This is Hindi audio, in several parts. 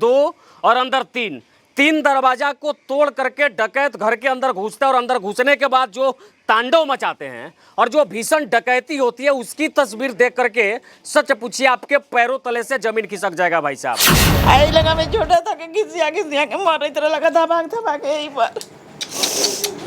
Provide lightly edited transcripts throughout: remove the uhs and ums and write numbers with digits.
दो और अंदर तीन। तीन दरवाजा को तोड़ करके डकैत घर के अंदर घुसता है और अंदर घुसने के बाद जो तांडव मचाते हैं और जो भीषण डकैती होती है उसकी तस्वीर देख करके सच पूछिए आपके पैरों तले से जमीन खिसक जाएगा भाई साहब। आई लगा मैं छोटा था कि घिसिया के मारे तरह लगा धमाक धमाक यहीं पर।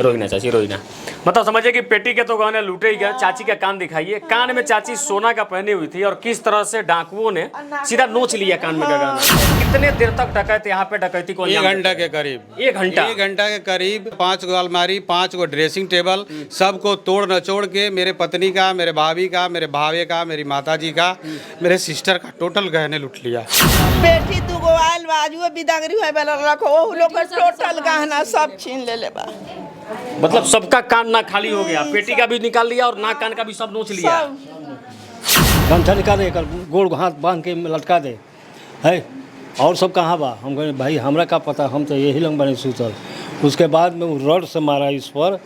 रोहिना चाची रोहिना, मतलब समझिए कि पेटी के तो गहने लूटे ही गए। चाची का कान दिखाइए, कान में चाची सोना का पहनी हुई थी और किस तरह से डाकुओं ने सीधा नोच लिया कान में का गहना। कितने देर तक डकैत यहाँ पे डकैती को? 1 घंटा के करीब। 1 घंटा? 1 घंटा के करीब 5 गो अलमारी, 5 गो ड्रेसिंग टेबल, सबको तोड़ नचोड़ के मेरे पत्नी का, मेरे भाभी का, मेरे भावे का, मेरी माता जी का, मेरे सिस्टर का टोटल गहने लूट लिया। बेटी दुगो आयल बाजू बिदांगरी होए वाला रखो ओ लोग का टोटल गहना सब छीन ले बा। मतलब सबका कान ना खाली हो गया, पेटी का भी निकाल लिया और नाक कान का भी सब नोच लिया। गमछा निकाल दे, गोड़ हाथ बांध के लटका दे है। और सब कहाँ बा? हम कहे भाई हमरा का पता, हम तो यही लंग बने सूतल। उसके बाद में वो रड से मारा इस पर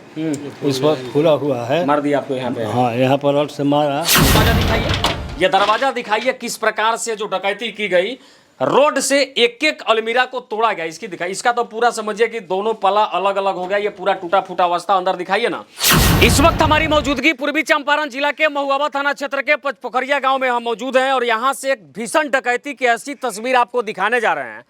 खुला हुआ है, मार दिया आपको यहाँ पे? हाँ, यहाँ पर रड से मारा। दरवाजा दिखाइए, ये दरवाजा दिखाइए किस प्रकार से जो डकैती की गई। रोड से एक एक अलमीरा को तोड़ा गया। इसकी दिखाई, इसका तो पूरा समझिए कि दोनों पला अलग अलग हो गया। ये पूरा टूटा फूटा अवस्था अंदर दिखाइए ना। इस वक्त हमारी मौजूदगी पूर्वी चंपारण जिला के महुआवा थाना क्षेत्र के पचपोखरिया गांव में हम मौजूद हैं और यहां से एक भीषण डकैती की ऐसी तस्वीर आपको दिखाने जा रहे हैं।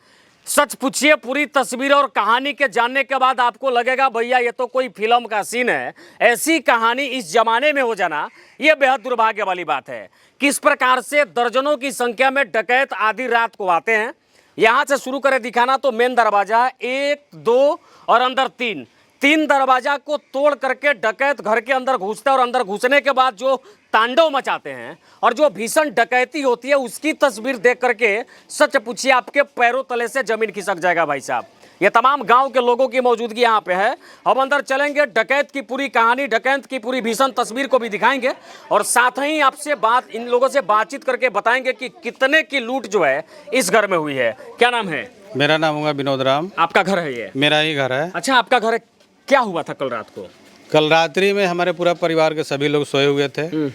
सच पूछिए, पूरी तस्वीर और कहानी के जानने के बाद आपको लगेगा भैया ये तो कोई फिल्म का सीन है। ऐसी कहानी इस जमाने में हो जाना ये बेहद दुर्भाग्य वाली बात है। किस प्रकार से दर्जनों की संख्या में डकैत आधी रात को आते हैं। यहां से शुरू करें दिखाना तो मेन दरवाजा 1, 2 और अंदर 3। 3 दरवाजा को तोड़ करके डकैत घर के अंदर घुसता है और अंदर घुसने के बाद जो तांडव मचाते हैं और जो भीषण डकैती होती है उसकी तस्वीर देख करके सच पूछिए आपके पैरों तले से जमीन खिसक जाएगा भाई साहब। ये तमाम गांव के लोगों की मौजूदगी यहाँ पे है। हम अंदर चलेंगे, डकैत की पूरी कहानी, डकैत की पूरी भीषण तस्वीर को भी दिखाएंगे और साथ ही आपसे इन लोगों से बातचीत करके बताएंगे कि कितने की लूट जो है इस घर में हुई है। क्या नाम है? मेरा नाम होगा विनोद राम। आपका घर है ये? मेरा ही घर है। अच्छा, आपका घर है। क्या हुआ था कल रात को? कल रात्रि में हमारे पूरा परिवार के सभी लोग सोए हुए थे।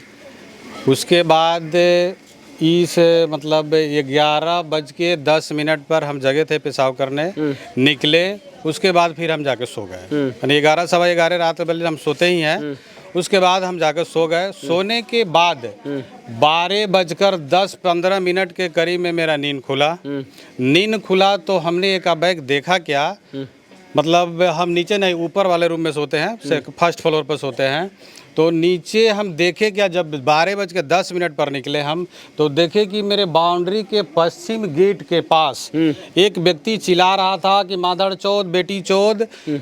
उसके बाद इस मतलब 11:10 पर हम जगे थे पेशाब करने, निकले। उसके बाद फिर हम जाके सो गए। यानी 11, सवा 11 रात बजे हम सोते ही हैं। उसके बाद हम जाकर सो गए। सोने के बाद 12:10-15 के करीब में मेरा नींद खुला। नींद खुला तो हमने एक बैग देखा क्या, मतलब हम नीचे नहीं ऊपर वाले रूम में सोते हैं, फर्स्ट फ्लोर पर सोते हैं। तो नीचे हम देखे क्या, जब 12:10 पर निकले हम तो देखे कि मेरे बाउंड्री के पश्चिम गेट के पास एक व्यक्ति चिल्ला रहा था कि मादर चौथ, बेटी चौथ,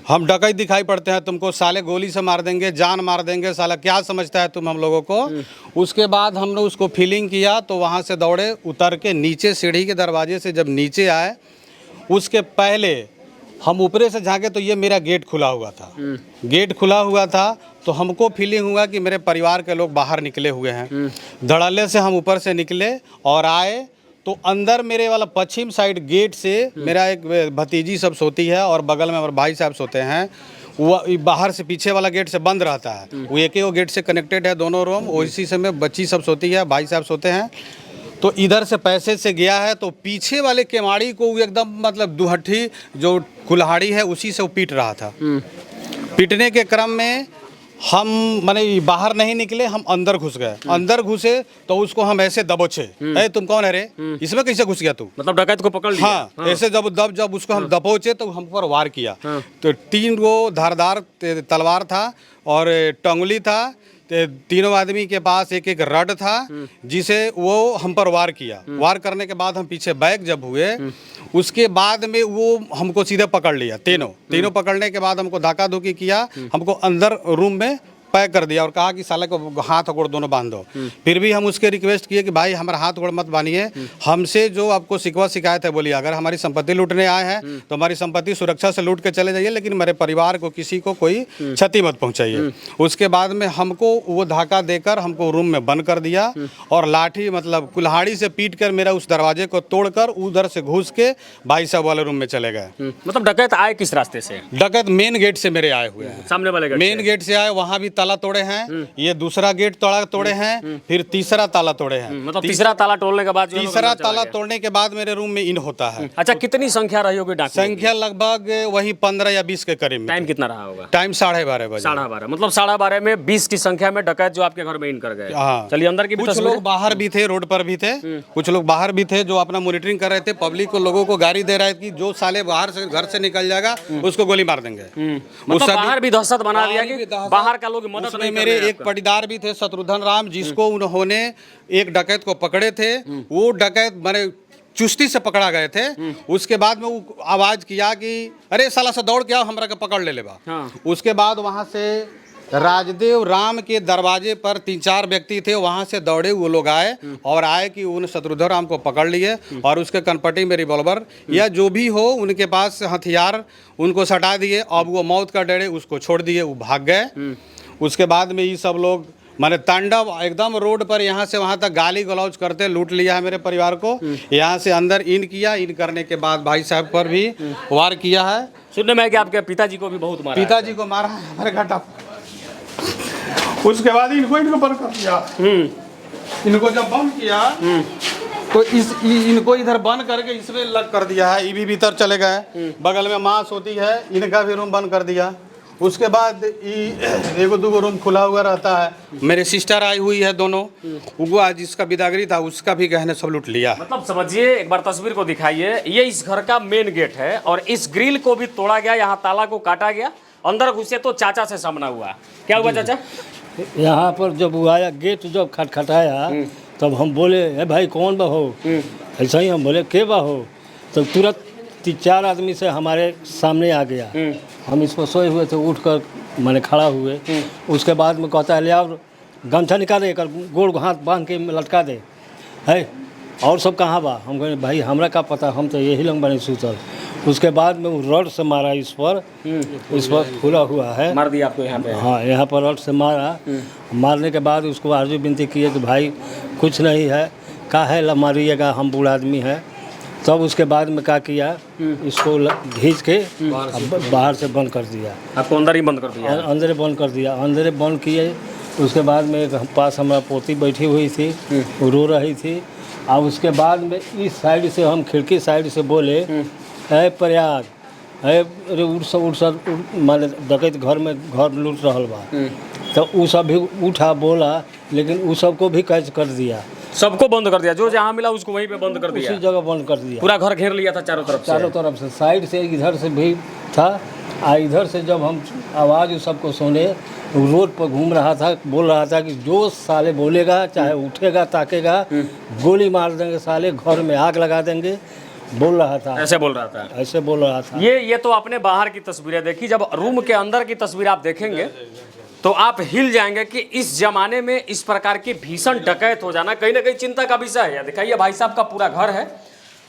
हम डकैत दिखाई पड़ते हैं, तुमको साले गोली से मार देंगे, जान मार देंगे, साला क्या समझता है तुम हम लोगों को। उसके बाद हमने उसको फीलिंग किया तो वहाँ से दौड़े, उतर के नीचे सीढ़ी के दरवाजे से जब नीचे आए, उसके पहले हम ऊपरे से झाँके तो ये मेरा गेट खुला हुआ था। गेट खुला हुआ था तो हमको फीलिंग हुआ कि मेरे परिवार के लोग बाहर निकले हुए हैं। धड़ल्ले से हम ऊपर से निकले और आए तो अंदर मेरे वाला पश्चिम साइड गेट से मेरा एक भतीजी सब सोती है और बगल में हमारे भाई साहब सोते हैं। वो बाहर से पीछे वाला गेट से बंद रहता है, वो एक ही वो गेट से कनेक्टेड है दोनों रूम। उसी समय बच्ची सब सोती है, भाई साहब सोते हैं। तो इधर से पैसे से गया है तो पीछे वाले केवाड़ी को एकदम मतलब दुहट्ठी जो कुल्हाड़ी है उसी से वो पीट रहा था। पीटने के क्रम में हम माने बाहर नहीं निकले, हम अंदर घुस गए। अंदर घुसे तो उसको हम ऐसे दबोचे, अरे तुम कौन है रे, इसमें कैसे घुस गया तू, मतलब डकैत को पकड़ लिया। हाँ, ऐसे जब उसको हम दबोचे तो हम पर वार किया। तो 3 गो धारदार तलवार था और टंगली था। तीनों आदमी के पास एक एक रड था जिसे वो हम पर वार किया। वार करने के बाद हम पीछे बैक जब हुए, उसके बाद में वो हमको सीधे पकड़ लिया। तीनों पकड़ने के बाद हमको धक्का धुकी किया, हमको अंदर रूम में पैक कर दिया और कहा कि साले को हाथ गोड़ दोनों बांध दो। फिर भी हम उसके रिक्वेस्ट किए कि भाई हमारा हाथ गोड़ मत बांधिए, हमसे जो आपको शिकवा शिकायत है बोलिए। अगर हमारी संपत्ति लूटने आए हैं तो हमारी संपत्ति सुरक्षा से लूट के चले जाइए, लेकिन मेरे परिवार को किसी को कोई क्षति मत पहुंचाइए। उसके बाद में हमको वो धक्का देकर हमको रूम में बंद कर दिया और लाठी मतलब कुल्हाड़ी से पीट कर मेरा उस दरवाजे को तोड़कर उधर से घुस के भाई साहब वाले रूम में चले गए। मतलब डकैत आए किस रास्ते से? डकैत मेन गेट से मेरे आए हुए हैं, सामने वाले मेन गेट से आए। वहाँ भी ताला तोड़े हैं, ये दूसरा गेट तोड़े हैं, फिर तीसरा ताला तोड़े हैं। मतलब तीसरा ताला तोड़ने के बाद जो है तीसरा लोग अंदर चला ताला गया। तोड़ने के बाद मेरे रूम में इन होता है। अच्छा, कितनी संख्या रही होगी डाकू? संख्या लगभग वही 15 या 20 के करीब में। टाइम कितना रहा होगा? टाइम 12:30 बजे। 12:30, मतलब 12:30 में 20 की संख्या में डकैत जो आपके घर में इन कर गए। हाँ। चलिए अंदर की भी कुछ तस्वीरें। लोग बाहर भी थे, रोड पर भी थे, कुछ लोग बाहर भी थे जो अपना मॉनिटरिंग कर रहे थे। पब्लिक को, लोगों को गाड़ी दे रहे थे कि जो साले बाहर से घर से निकल जाएगा उसको गोली मार देंगे। मतलब बाहर भी दहशत बना दिया कि बाहर का लोग मदद उसमें नहीं मेरे कर रहे हैं एक पटीदार भी थे, शत्रुघ्न राम, जिसको उन्होंने एक डकैत को पकड़े थे। वो डकैत मैंने चुस्ती से पकड़ा गए थे। उसके बाद में वो आवाज किया कि अरे साला से दौड़ के आओ, हमरा के पकड़ ले लेबा। हाँ। उसके बाद वहां से राजदेव राम के दरवाजे पर 3-4 व्यक्ति थे, वहां से दौड़े वो लोग आए और आए कि उन शत्रुघ्न राम को पकड़ लिए और उसके कनपटी में रिवॉल्वर या जो भी हो उनके पास हथियार उनको सटा दिए। अब वो मौत का डरे उसको छोड़ दिए, वो भाग गए। उसके बाद में ये सब लोग माने तांडव एकदम रोड पर यहाँ से वहाँ तक गाली गलौज करते लूट लिया है मेरे परिवार को। यहाँ से अंदर इन किया, इन करने के बाद भाई साहब पर भी वार किया है। सुनने में है कि आपके पिताजी को भी बहुत मारा है। पिताजी को मारा है हमारे घाटा। उसके बाद इनको बंद कर दिया। इनको जब बंद किया तो इनको इधर बंद करके इसमें लग कर दिया है। ये भी भीतर चले गए। बगल में मांस होती है, इनका भी रूम बंद कर दिया। उसके बाद एगो दूगो रूम खुला हुआ रहता है। मेरे सिस्टर आई हुई है दोनों, वो आज जिसका बिदागरी था उसका भी गहने सब लूट लिया। मतलब समझिए, एक बार तस्वीर को दिखाइए। ये इस घर का मेन गेट है और इस ग्रिल को भी तोड़ा गया, यहाँ ताला को काटा गया। अंदर घुसे तो चाचा से सामना हुआ। क्या हुआ चाचा? यहाँ पर जब वो आया, गेट जब खटखटाया तब हम बोले ए भाई कौन बा हो? ऐसा ही हम बोले के बा हो? तब तुरंत 3-4 आदमी से हमारे सामने आ गया। हम इस पर सोए हुए थे, उठ कर मैंने खड़ा हुए। उसके बाद में कहता है ले आओ गमछा निकाले, कर गोड़ हाथ बांध के लटका दे है। और सब कहाँ बा? हम कहे भाई हमरा का पता, हम तो यही लंग बने सूतल। उसके बाद में वो रड से मारा इस पर खुला हुआ है। मार दिया आपको यहाँ पे? हाँ, यहाँ पर रड से मारा। मारने के बाद उसको आरजू विनती की कि भाई कुछ नहीं है, का है ला मारिएगा, हम बूढ़ा आदमी है। तब उसके बाद में क्या किया, इसको घींच के बाहर से बंद कर दिया। आपको अंदर ही बंद कर दिया? अंदर बंद कर दिया, अंदर बंद किए। उसके बाद में एक पास हमारा पोती बैठी हुई थी, वो रो रही थी। और उसके बाद में इस साइड से हम खिड़की साइड से बोले है प्रयाग है, अरे उड़ माने डकैत घर में घर लूट रहल बा। तो वो सब भी उठा बोला, लेकिन वो सबको भी कैच कर दिया। सबको बंद कर दिया? जो जहाँ मिला उसको वहीं पे बंद कर दिया? उसी जगह बंद कर दिया। पूरा घर घेर लिया था चारों तरफ से? चारों तरफ से, साइड से इधर से भी था। इधर से जब हम आवाज़ उस सबको सुने, रोड पर घूम रहा था, बोल रहा था कि जो साले बोलेगा, चाहे उठेगा ताकेगा, गोली मार देंगे साले, घर में आग लगा देंगे, बोल रहा था। ऐसे बोल रहा था? ऐसे बोल रहा था। ये तो आपने बाहर की तस्वीरें देखी। जब रूम के अंदर की तस्वीर आप देखेंगे तो आप हिल जाएंगे कि इस जमाने में इस प्रकार की भीषण डकैत हो जाना कहीं ना कहीं चिंता का विषय है। दिखाइए भाई साहब का पूरा घर है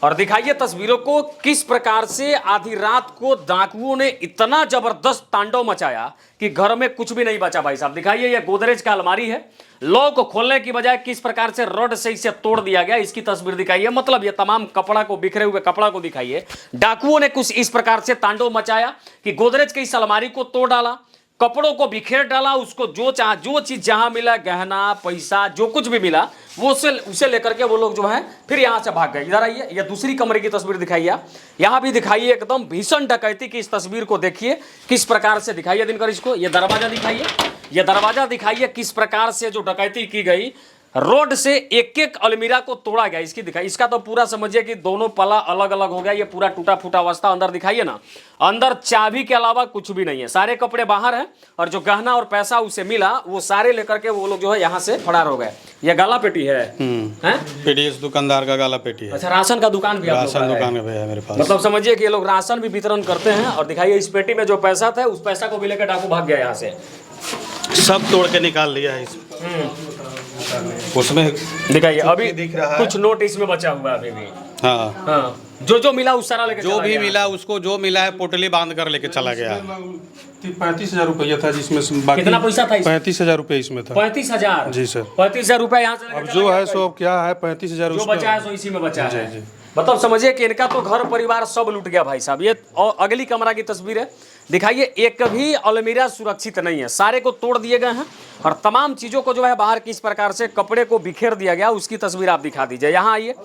और दिखाइए तस्वीरों को, किस प्रकार से आधी रात को डाकुओं ने इतना जबरदस्त तांडव मचाया कि घर में कुछ भी नहीं बचा। भाई साहब दिखाइए, ये गोदरेज का अलमारी है, लॉक को खोलने की बजाय किस प्रकार से रड से इसे तोड़ दिया गया, इसकी तस्वीर दिखाइए। मतलब ये तमाम कपड़ा को, बिखरे हुए कपड़ा को दिखाइए। डाकुओं ने कुछ इस प्रकार से तांडव मचाया कि गोदरेज के इस अलमारी को तोड़ डाला, कपड़ों को बिखेर डाला, उसको जो चीज जहां मिला, गहना पैसा जो कुछ भी मिला, वो उसे लेकर के वो लोग जो है फिर यहां से भाग गए। इधर आइए, ये दूसरी कमरे की तस्वीर दिखाइए। यहाँ भी दिखाइए एकदम भीषण डकैती की इस तस्वीर को देखिए किस प्रकार से दिखाइए दिनकर इसको। ये दरवाजा दिखाइए, ये दरवाजा दिखाइए किस प्रकार से जो डकैती की गई। रोड से एक एक अलमीरा को तोड़ा गया। इसकी दिखाई, इसका तो पूरा समझिए कि दोनों पला अलग अलग हो गया। ये पूरा टूटा फूटा अवस्था। अंदर दिखाइए ना, अंदर चाबी के अलावा कुछ भी नहीं है, सारे कपड़े बाहर हैं और जो गहना और पैसा उसे मिला वो सारे लेकर के वो लोग जो है यहाँ से फरार हो गए। ये गाला पेटी है, पीडीएस दुकानदार का गाला पेटी है। अच्छा, राशन का दुकान भी राशन दुकान है मेरे पास। मतलब समझिए कि ये लोग राशन भी वितरण करते हैं। और दिखाइए इस पेटी में जो पैसा था, उस पैसा को भी लेकर डाकू भाग गया यहाँ से, सब तोड़ के निकाल लिया है उसमें। दिखाइए अभी दिख रहा है कुछ नोट इसमें बचा हुआ है अभी भी। हाँ, जो मिला उस सारा लेके जो भी मिला उसको जो मिला है पोटली बांध कर लेके चला गया। 35,000 रुपया था, जिसमें बाकी कितना पैसा था? 35,000 रुपये इसमें था। 35,000? जी सर। 35,000 रुपया यहाँ से अब जो है सो अब क्या है, 35,000 जो बचा है सो इसी में बचा है। जी। मतलब समझिए कि इनका तो घर परिवार सब लूट गया भाई साहब। ये और अगली कमरा की तस्वीर है, दिखाइए, एक भी अलमीरा सुरक्षित नहीं है, सारे को तोड़ दिए गए हैं और तमाम चीज़ों को जो है बाहर किस प्रकार से कपड़े को बिखेर दिया गया, उसकी तस्वीर आप दिखा दीजिए। यहाँ आइए,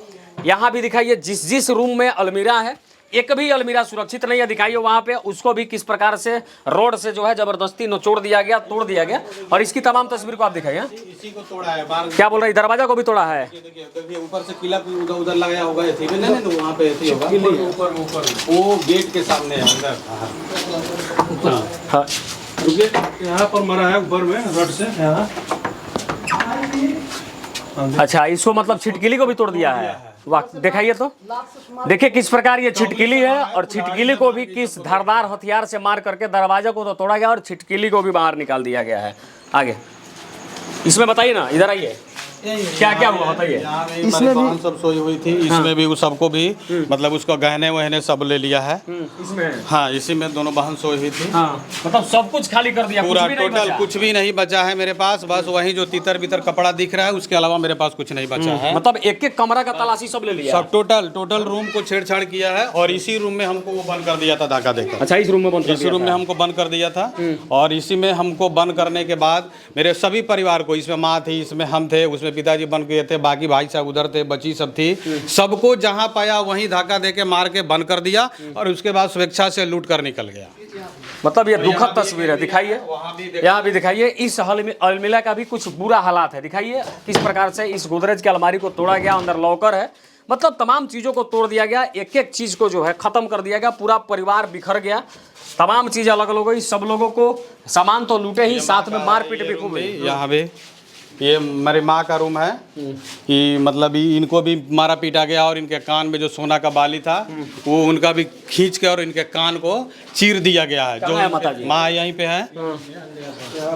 यहाँ भी दिखाइए, जिस जिस रूम में अलमीरा है एक भी अलमीरा सुरक्षित नहीं है। दिखाइए वहाँ पे उसको भी किस प्रकार से रोड से जो है जबरदस्ती निचोड़ दिया गया, तोड़ दिया गया। और इसकी तमाम तस्वीर को आप दिखाइए। इसी को तोड़ा है बार, क्या बोल रहे हैं, दरवाजा को भी तोड़ा है। देखिए ऊपर से किला उधर उधर लगाया होगा, ऐसे ही नहीं नहीं वहाँ पे ऐसे ही होगा, ऊपर वो गेट के सामने है अंदर। हाँ, रुकिए, यहाँ पर मरा है ऊपर में रड से यहाँ। अच्छा, इसको मतलब छिटकिली को भी तोड़ दिया है। वाह, दिखाइए तो, देखिए किस प्रकार ये छिटकिली है और छिटकिली को भी किस धारदार हथियार से मार करके दरवाजा को तो तोड़ा गया और छिटकिली को भी बाहर निकाल दिया गया है। आगे इसमें बताइए ना, इधर आइए, क्या क्या हुआ बताइए। इसमें भी सब सोई हुई थी, इसमें भी सबको भी मतलब उसको गहने वहने सब ले लिया है। इसमें हाँ, इसी में दोनों बहन सोई हुई थी। हाँ, मतलब सब कुछ खाली कर दिया, पूरा कुछ भी नहीं टोटल बचा। कुछ भी नहीं बचा है मेरे पास, बस वही जो तीतर बीतर कपड़ा दिख रहा है, उसके अलावा मेरे पास कुछ नहीं बचा है। मतलब एक एक कमरा का तलाशी सब ले लिया। सब टोटल रूम को छेड़छाड़ किया है और इसी रूम में हमको वो बंद कर दिया था धागा देकर। अच्छा, इस रूम में बंद कर इसी दिया रूम में था। हमको बंद कर दिया था और इसी में हमको बंद करने के बाद मेरे सभी परिवार को, इसमें माँ थी, इसमें हम थे, उसमें पिताजी बंद गए थे, बाकी भाई साहब उधर थे, बच्ची सब थी, सबको जहां पाया वहीं धक्का देके मार के बंद कर दिया और उसके बाद स्वेच्छा से लूट कर निकल गया। मतलब ये दुखद तस्वीर है। दिखाइए, यहाँ भी दिखाइए, इस अलमीरा का भी कुछ बुरा हालात है। दिखाइए किस प्रकार से इस गोदरेज की अलमारी को तोड़ा गया, अंदर लॉकर है, मतलब तमाम चीज़ों को तोड़ दिया गया, एक एक चीज़ को जो है ख़त्म कर दिया गया, पूरा परिवार बिखर गया, तमाम चीज़ें अलग अलग हो गई, सब लोगों को सामान तो लूटे ही, साथ में मारपीट भी खूब हुई। यहाँ पे ये मेरी माँ का रूम है कि मतलब इनको भी मारा पीटा गया और इनके कान में जो सोना का बाली था वो उनका भी खींच के और इनके कान को चीर दिया गया है। जो माताजी? माँ यहीं पे है।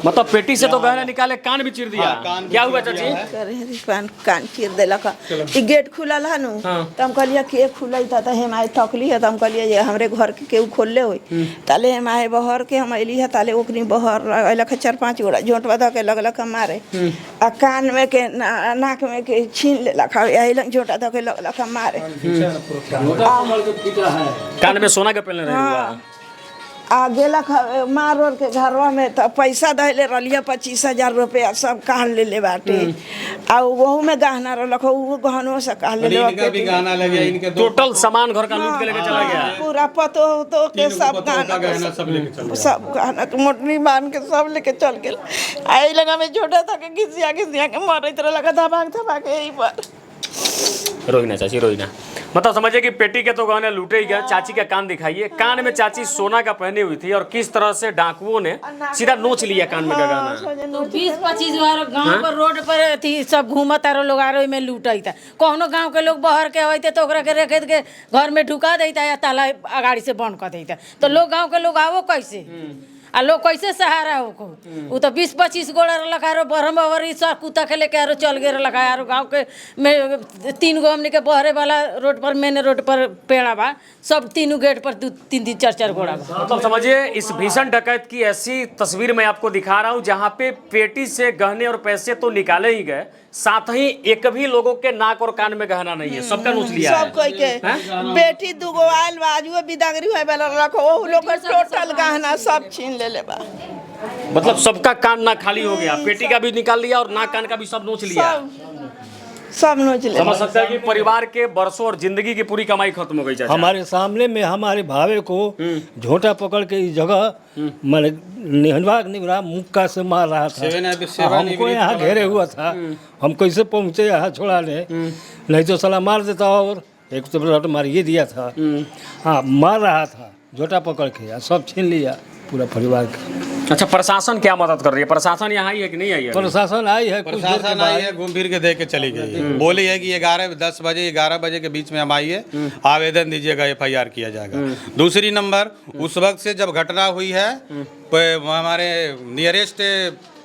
मतलब पेटी से तो गहने निकाले, कान भी चीर दिया। कान भी क्या हुआ चीर चाची? दिया है। कान कान चीर देलक। ई गेट खुलल है नु, तो हम कहलिए के खुलल था, तो हम आए तकली है, तो हम कहलिए जे हमरे घर के केहू खोलले होई, ताले हम आए बहर के, हम अइली है, ताले ओकनी बहर अइलक 4-5 गोड़ा झोंटवा ध के लगलक मारे, आ कान में के नाक में के छीन लेलक, अइलक झोंटा ध के लगलक मारे। कान में सोना के पहनले रहे हुआ। आ गेलक मार ओर के घरवा में, तो पैसा दहले रलिया 25,000 रुपया सब काढ़ ले बाटे, आ वहू में गहना रहलक, वो गहनों से काढ़ ले इनका भी गहना लगे, इनके दो टोटल सामान घर का लूट के लेके चला गया। पूरा पतो तो के सब गहना गहना सब लेके चल सब गहना के मोटनी बांध के सब लेके चल गेल। आई लगा में छोटा था के घिसिया के मारत रहलक धबाक के यही पर। रोहिना चाची, रोहिना, मतलब समझिए कि पेटी के तो गहने लूटे ही गए। चाची का कान दिखाइए, कान में चाची सोना का पहनी हुई थी और किस तरह से डाकुओं ने सीधा नोच लिया कान में का गहना। 20-25 बार गांव पर रोड पर थी, सब घूमत आरो लोग आरो में लूटता। कोनो गांव के लोग बहर के होते तो ओकरा के रख के घर में ढुका देता या ताला अगाड़ी से बंद कर देता, तो लोग गांव के लोग आवो कैसे, आ लोग कैसे सहारा हो को। वो तो 20-25 गोड़ा रखा रो बरम बहरी सब कुत्ता के लेके आरो चल गए रखा आरो गाँव के में 3 गो हमने के बहरे वाला रोड पर, मेन रोड पर पेड़ा बा, सब तीनों गेट पर 2-3 4-4 गोड़ा बा। मतलब समझिए इस भीषण डकैत की ऐसी तस्वीर मैं आपको दिखा रहा हूँ जहाँ पे पेटी से गहने और पैसे तो निकाले ही गए, साथ ही एक भी लोगों के नाक और कान में गहना नहीं है, सबका नोच लिया है। सब कोई के बेटी दुगो आयल बा, आजुए बिदागरी होए वाला रखो, ओ लोग के टोटल गहना सब छीन ले बा। मतलब सबका कान ना खाली हो गया, पेटी का भी निकाल लिया और नाक कान का भी सब नोच लिया। सब नोच ले। समझ सकते हैं कि परिवार के बरसों और जिंदगी की पूरी कमाई खत्म हो गई। चाचा, हमारे सामने में हमारे भावे को झोंटा पकड़ के इस जगह मैंने निहरा मुक्का से मार रहा था। हमको यहाँ घेरे हुआ था, हम कैसे पहुँचे यहाँ छुड़ाने, नहीं तो साला मार देता और एक तो रट मारिए दिया था। हाँ, मार रहा था झोंटा पकड़ के, सब छीन लिया पूरा परिवार का। अच्छा, प्रशासन क्या मदद कर रही है? प्रशासन यहाँ आई है कि नहीं आई है? प्रशासन आई है, कुछ देर के प्रशासन आई है, घूम फिर के देख के चली गई। बोली है कि 11 बजे के बीच में हम आइए, आवेदन दीजिएगा, FIR किया जाएगा। दूसरी नंबर, उस वक्त से जब घटना हुई है हमारे नियरेस्ट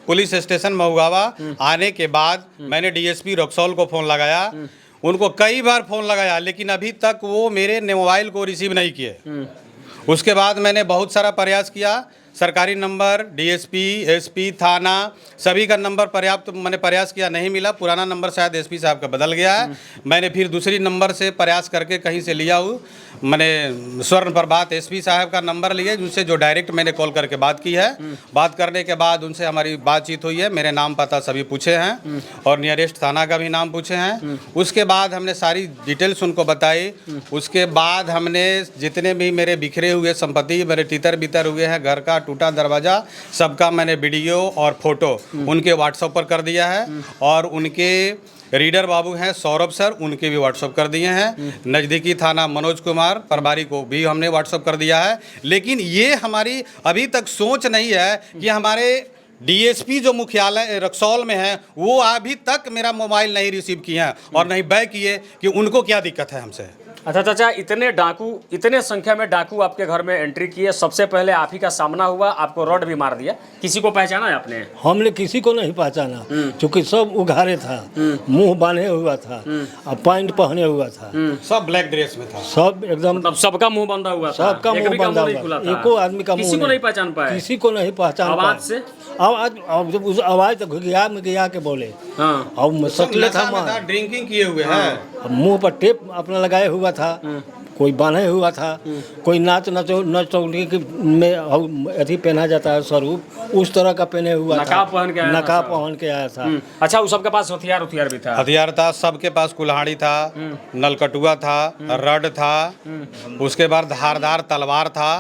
पुलिस स्टेशन महुआवा आने के बाद मैंने DSP रक्सौल को फ़ोन लगाया, उनको कई बार फ़ोन लगाया, लेकिन अभी तक वो मेरे मोबाइल को रिसीव नहीं किए। उसके बाद मैंने बहुत सारा प्रयास किया, सरकारी नंबर, डीएसपी, एसपी, थाना सभी का नंबर पर्याप्त मैंने प्रयास किया, नहीं मिला। पुराना नंबर शायद एसपी साहब का बदल गया है। मैंने फिर दूसरी नंबर से प्रयास करके कहीं से लिया हूँ। मैंने स्वर्ण प्रभात एसपी साहब का नंबर लिए, जिनसे जो डायरेक्ट मैंने कॉल करके बात की है। बात करने के बाद उनसे हमारी बातचीत हुई है, मेरे नाम पता सभी पूछे हैं और नियरेस्ट थाना का भी नाम पूछे हैं। उसके बाद हमने सारी डिटेल्स उनको बताई। उसके बाद हमने जितने भी मेरे बिखरे हुए संपत्ति, मेरे तितर बितर हुए हैं, घर का टूटा दरवाज़ा, सबका मैंने वीडियो और फोटो उनके व्हाट्सएप पर कर दिया है। और उनके रीडर बाबू हैं सौरभ सर, उनके भी व्हाट्सअप कर दिए हैं। नज़दीकी थाना मनोज कुमार प्रभारी को भी हमने व्हाट्सअप कर दिया है। लेकिन ये हमारी अभी तक सोच नहीं है कि हमारे डीएसपी जो मुख्यालय रक्सौल में है वो अभी तक मेरा मोबाइल नहीं रिसीव किए हैं और नहीं बैक किए कि उनको क्या दिक्कत है हमसे। अच्छा चाचा, इतने डाकू, इतने संख्या में डाकू आपके घर में एंट्री किए, सबसे पहले आप ही का सामना हुआ, आपको रॉड भी मार दिया। किसी को पहचाना है आपने? हमने किसी को नहीं पहचाना, क्योंकि सब उघारे था, मुंह बांधे हुआ था और पैंट पहने हुआ था, सब ब्लैक ड्रेस में था, सब एकदम मतलब सबका मुंह बंधा हुआ था, सबका एक मुंह भी का बंधा मुंह नहीं हुआ, खुला था। एको आदमी का मुंह किसी को नहीं पहचान पाए? किसी को नहीं पहचान आवाज पाए। से? आवाज जब उस आवाज तो घिघिया में गिया के बोले। हाँ। और सकले था, ड्रिंकिंग किए हुए हैं, मुंह पर टेप अपना लगाए हुआ था, कोई बांधे हुआ था, कोई नचौनी में अथी पहना जाता है स्वरूप, उस तरह का पहने हुआ था, नकाब पहन के आया था। नकाब पहन के आया था। अच्छा, उस सबके पास हथियार भी था? हथियार था, सबके पास कुल्हाड़ी था, नलकटुआ था, रड था, उसके बाद धारदार तलवार था,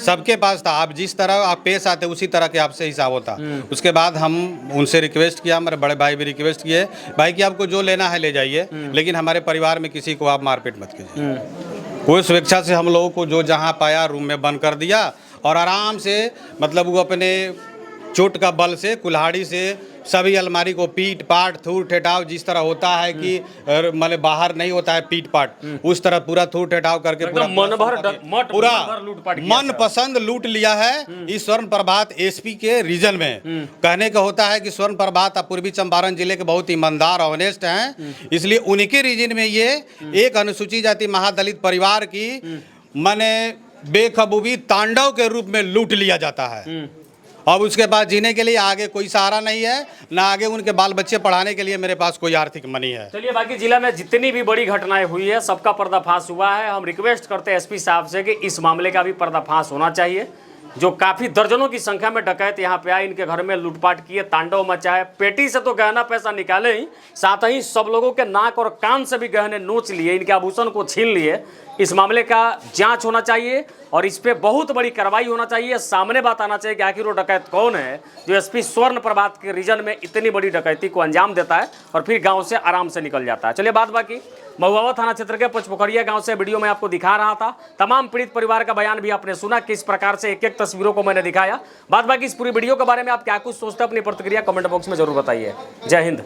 सबके पास था। आप जिस तरह आप पेश आते उसी तरह के आपसे हिसाब होता। उसके बाद हम उनसे रिक्वेस्ट किया, हमारे बड़े भाई भी रिक्वेस्ट किए, भाई कि आपको जो लेना है ले जाइए, लेकिन हमारे परिवार में किसी को आप मारपीट मत कीजिए। कोई स्वेच्छा से हम लोगों को जो जहाँ पाया रूम में बंद कर दिया और आराम से मतलब वो अपने चोट का बल से कुल्हाड़ी से सभी अलमारी को पीट पाट थूर ठेठाव, जिस तरह होता है कि मतलब बाहर नहीं होता है पीट पाट, उस तरह पूरा थूर ठेठाव करके पूरा मन पसंद लूट लिया है। इस स्वर्ण प्रभात एसपी के रीजन में कहने का होता है कि स्वर्ण प्रभात पूर्वी चंपारण जिले के बहुत ईमानदार ऑनेस्ट हैं, इसलिए उनके रीजन में ये एक अनुसूचित जाति महादलित परिवार की माने बेखबूबी तांडव के रूप में लूट लिया जाता है। अब उसके बाद जीने के लिए आगे कोई सहारा नहीं है, ना आगे उनके बाल बच्चे पढ़ाने के लिए मेरे पास कोई आर्थिक मनी है। चलिए, बाकी जिला में जितनी भी बड़ी घटनाएं हुई है सबका पर्दाफाश हुआ है। हम रिक्वेस्ट करते हैं एसपी साहब से कि इस मामले का भी पर्दाफाश होना चाहिए। जो काफी दर्जनों की संख्या में डकैत यहाँ पे आए, इनके घर में लूटपाट किए, तांडव मचाए, पेटी से तो गहना पैसा निकाले ही, साथ ही सब लोगों के नाक और कान से भी गहने नोच लिए, इनके आभूषण को छीन लिए। इस मामले का जांच होना चाहिए और इस पे बहुत बड़ी कार्रवाई होना चाहिए। सामने बात आना चाहिए कि आखिर वो डकैत कौन है जो एसपी स्वर्ण प्रभात के रीजन में इतनी बड़ी डकैती को अंजाम देता है और फिर गांव से आराम से निकल जाता है। चलिए, बात बाकी महुआ थाना क्षेत्र के पचपोखरिया गांव से वीडियो में आपको दिखा रहा था। तमाम पीड़ित परिवार का बयान भी आपने सुना, किस प्रकार से एक एक तस्वीरों को मैंने दिखाया। बात बाकी इस पूरी वीडियो के बारे में आप क्या कुछ सोचते हैं, अपनी प्रतिक्रिया कमेंट बॉक्स में जरूर बताइए। जय हिंद।